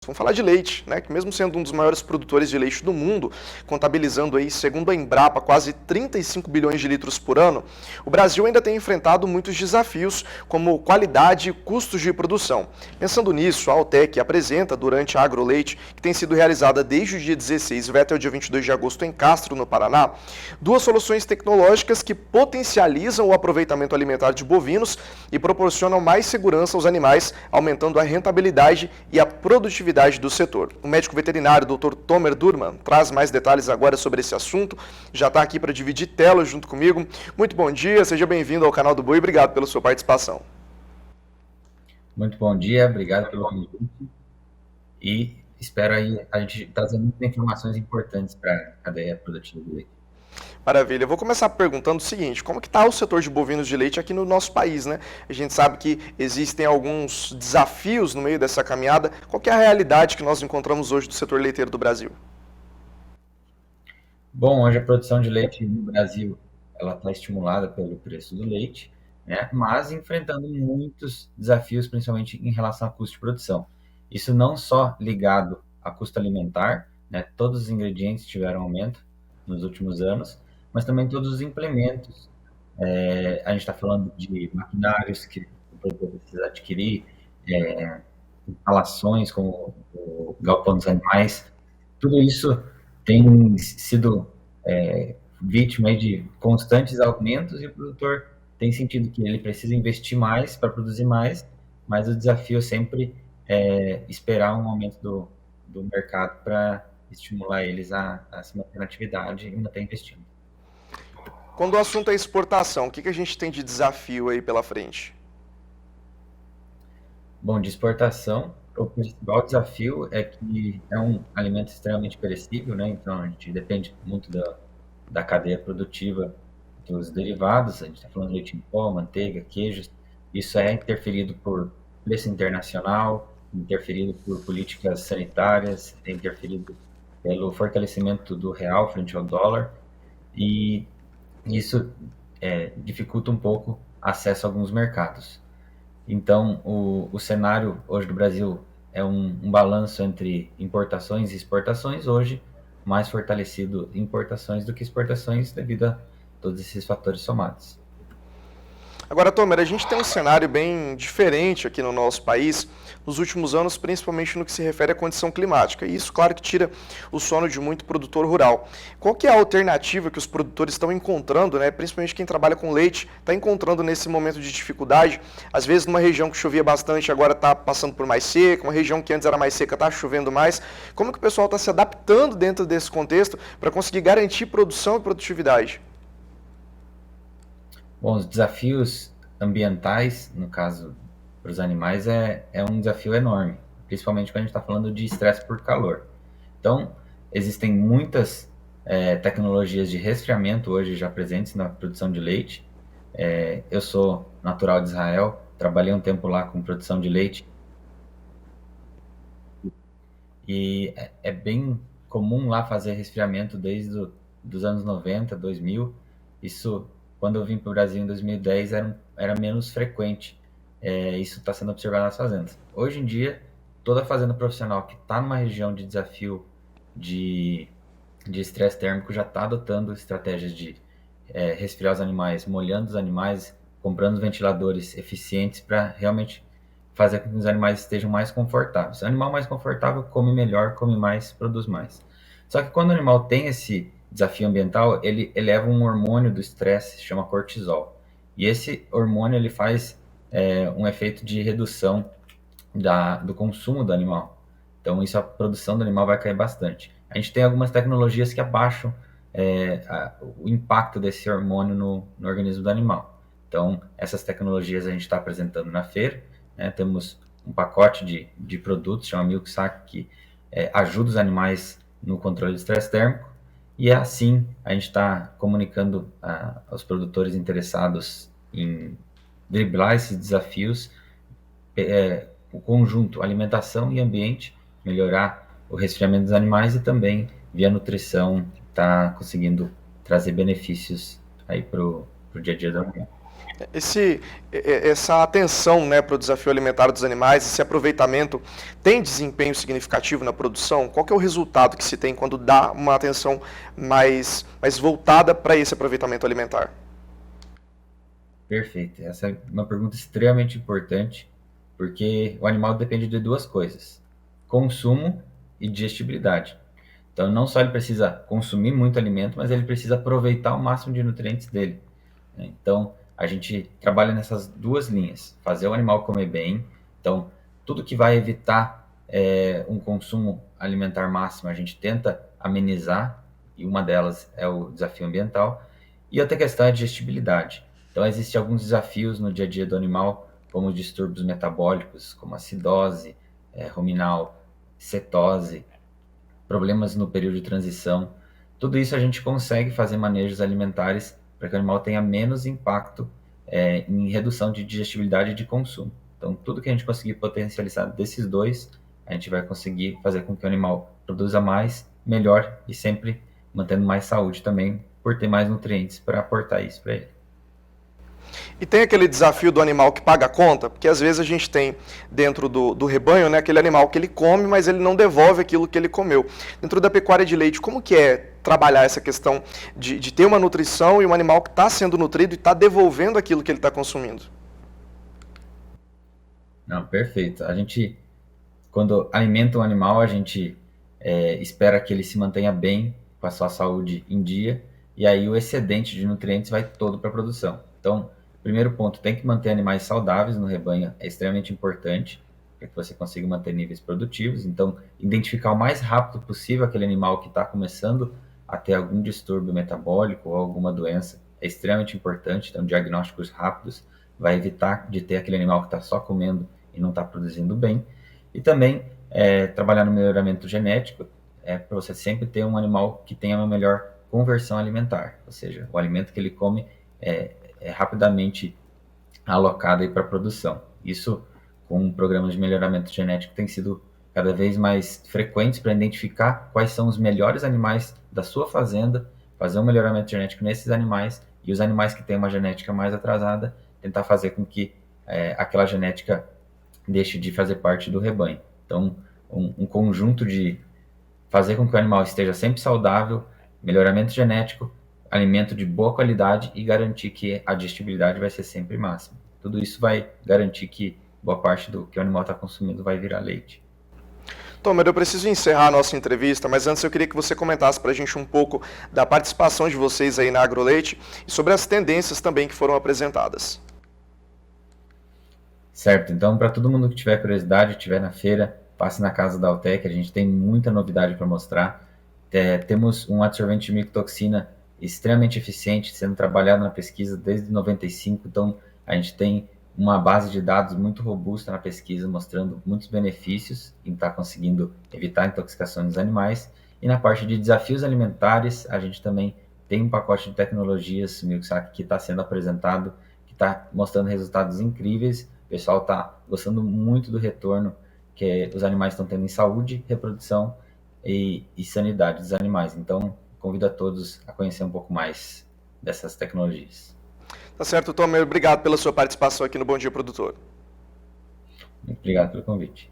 Vamos falar de leite, né? Que mesmo sendo um dos maiores produtores de leite do mundo, contabilizando aí, segundo a Embrapa, quase 35 bilhões de litros por ano, o Brasil ainda tem enfrentado muitos desafios, como qualidade e custos de produção. Pensando nisso, a Altec apresenta, durante a AgroLeite, que tem sido realizada desde o dia 16 e vai até o dia 22 de agosto em Castro, no Paraná, duas soluções tecnológicas que potencializam o aproveitamento alimentar de bovinos e proporcionam mais segurança aos animais, aumentando a rentabilidade e a produtividade do setor. O médico veterinário Dr. Tomer Durman traz mais detalhes agora sobre esse assunto, já está aqui para dividir tela junto comigo. Muito bom dia, seja bem-vindo ao canal do Boi e obrigado pela sua participação. Muito bom dia, obrigado pelo convite e espero aí a gente trazer muitas informações importantes para a cadeia produtiva do leite. Maravilha. Eu vou começar perguntando o seguinte, como que está o setor de bovinos de leite aqui no nosso país, né? A gente sabe que existem alguns desafios no meio dessa caminhada. Qual que é a realidade que nós encontramos hoje do setor leiteiro do Brasil? Bom, hoje a produção de leite no Brasil ela está estimulada pelo preço do leite, né? Mas enfrentando muitos desafios, principalmente em relação a custo de produção. Isso não só ligado a custo alimentar, né? Todos os ingredientes tiveram aumento nos últimos anos, mas também todos os implementos. A gente está falando de maquinários que o produtor precisa adquirir, instalações como o galpão dos animais, tudo isso tem sido vítima aí de constantes aumentos e o produtor tem sentido que ele precisa investir mais para produzir mais, mas o desafio é sempre esperar um aumento do mercado para estimular eles a se manter na atividade e manter investindo. Quando o assunto é exportação, o que a gente tem de desafio aí pela frente? Bom, de exportação, o principal desafio é que é um alimento extremamente perecível, né? Então a gente depende muito da cadeia produtiva dos derivados. A gente está falando de leite em pó, manteiga, queijos. Isso é interferido por preço internacional, interferido por políticas sanitárias, é interferido pelo fortalecimento do real frente ao dólar e isso dificulta um pouco acesso a alguns mercados. Então, o cenário hoje do Brasil é um balanço entre importações e exportações, hoje mais fortalecido importações do que exportações devido a todos esses fatores somados. Agora, Tomer, a gente tem um cenário bem diferente aqui no nosso país nos últimos anos, principalmente no que se refere à condição climática. E isso, claro, que tira o sono de muito produtor rural. Qual que é a alternativa que os produtores estão encontrando, né? Principalmente quem trabalha com leite, está encontrando nesse momento de dificuldade? Às vezes, numa região que chovia bastante, agora está passando por mais seca, uma região que antes era mais seca está chovendo mais. Como que o pessoal está se adaptando dentro desse contexto para conseguir garantir produção e produtividade? Bom, os desafios ambientais, no caso para os animais, é um desafio enorme, principalmente quando a gente está falando de estresse por calor. Então, existem muitas tecnologias de resfriamento hoje já presentes na produção de leite. Eu sou natural de Israel, trabalhei um tempo lá com produção de leite e é bem comum lá fazer resfriamento desde os anos 90, 2000. Isso, quando eu vim para o Brasil em 2010, era menos frequente. Isso está sendo observado nas fazendas. Hoje em dia, toda fazenda profissional que está numa região de desafio de estresse térmico já está adotando estratégias de resfriar os animais, molhando os animais, comprando ventiladores eficientes para realmente fazer com que os animais estejam mais confortáveis. O animal mais confortável come melhor, come mais, produz mais. Só que quando o animal tem esse desafio ambiental, ele eleva um hormônio do estresse, se chama cortisol. E esse hormônio ele faz um efeito de redução do consumo do animal. Então, isso a produção do animal vai cair bastante. A gente tem algumas tecnologias que abaixam o impacto desse hormônio no organismo do animal. Então, essas tecnologias a gente está apresentando na feira, né? Temos um pacote de produtos, chama MilkSac, que ajuda os animais no controle do estresse térmico, e assim a gente está comunicando aos produtores interessados em driblar esses desafios, o conjunto alimentação e ambiente, melhorar o resfriamento dos animais e também via nutrição está conseguindo trazer benefícios aí para o dia a dia da União. Essa atenção, né, para o desafio alimentar dos animais, esse aproveitamento, tem desempenho significativo na produção? Qual que é o resultado que se tem quando dá uma atenção mais voltada para esse aproveitamento alimentar? Perfeito. Essa é uma pergunta extremamente importante, porque o animal depende de duas coisas: consumo e digestibilidade. Então, não só ele precisa consumir muito alimento, mas ele precisa aproveitar o máximo de nutrientes dele, né? Então, a gente trabalha nessas duas linhas: fazer o animal comer bem. Então, tudo que vai evitar um consumo alimentar máximo, a gente tenta amenizar, e uma delas é o desafio ambiental. E outra questão é a digestibilidade. Então, existem alguns desafios no dia a dia do animal, como os distúrbios metabólicos, como acidose ruminal, cetose, problemas no período de transição. Tudo isso a gente consegue fazer manejos alimentares para que o animal tenha menos impacto em redução de digestibilidade e de consumo. Então, tudo que a gente conseguir potencializar desses dois, a gente vai conseguir fazer com que o animal produza mais, melhor e sempre mantendo mais saúde também, por ter mais nutrientes para aportar isso para ele. E tem aquele desafio do animal que paga a conta, porque às vezes a gente tem dentro do rebanho, né, aquele animal que ele come, mas ele não devolve aquilo que ele comeu. Dentro da pecuária de leite, como que é trabalhar essa questão de ter uma nutrição e um animal que está sendo nutrido e está devolvendo aquilo que ele está consumindo? Não, perfeito. A gente, quando alimenta um animal, a gente espera que ele se mantenha bem, com a sua saúde em dia, e aí o excedente de nutrientes vai todo para a produção. Então, primeiro ponto, tem que manter animais saudáveis no rebanho, é extremamente importante, para que você consiga manter níveis produtivos. Então, identificar o mais rápido possível aquele animal que está começando a ter algum distúrbio metabólico ou alguma doença é extremamente importante. Então, diagnósticos rápidos vai evitar de ter aquele animal que está só comendo e não está produzindo bem. E também trabalhar no melhoramento genético, para você sempre ter um animal que tenha uma melhor conversão alimentar, ou seja, o alimento que ele come é rapidamente alocado para a produção. Isso, com programas de melhoramento genético, tem sido cada vez mais frequentes para identificar quais são os melhores animais da sua fazenda, fazer um melhoramento genético nesses animais, e os animais que têm uma genética mais atrasada, tentar fazer com que aquela genética deixe de fazer parte do rebanho. Então, um conjunto de fazer com que o animal esteja sempre saudável, melhoramento genético, alimento de boa qualidade e garantir que a digestibilidade vai ser sempre máxima. Tudo isso vai garantir que boa parte do que o animal está consumindo vai virar leite. Tomer, eu preciso encerrar a nossa entrevista, mas antes eu queria que você comentasse para a gente um pouco da participação de vocês aí na AgroLeite e sobre as tendências também que foram apresentadas. Certo, então para todo mundo que tiver curiosidade, estiver na feira, passe na casa da Altec, a gente tem muita novidade para mostrar. Temos um adsorvente de micotoxina extremamente eficiente, sendo trabalhado na pesquisa desde 95, então a gente tem uma base de dados muito robusta na pesquisa, mostrando muitos benefícios em estar conseguindo evitar a intoxicação dos animais. E na parte de desafios alimentares, a gente também tem um pacote de tecnologias MilkSac que está sendo apresentado, que está mostrando resultados incríveis. O pessoal está gostando muito do retorno que os animais estão tendo em saúde, reprodução e sanidade dos animais. Então, convido a todos a conhecer um pouco mais dessas tecnologias. Tá certo, Tomer. Obrigado pela sua participação aqui no Bom Dia Produtor. Muito obrigado pelo convite.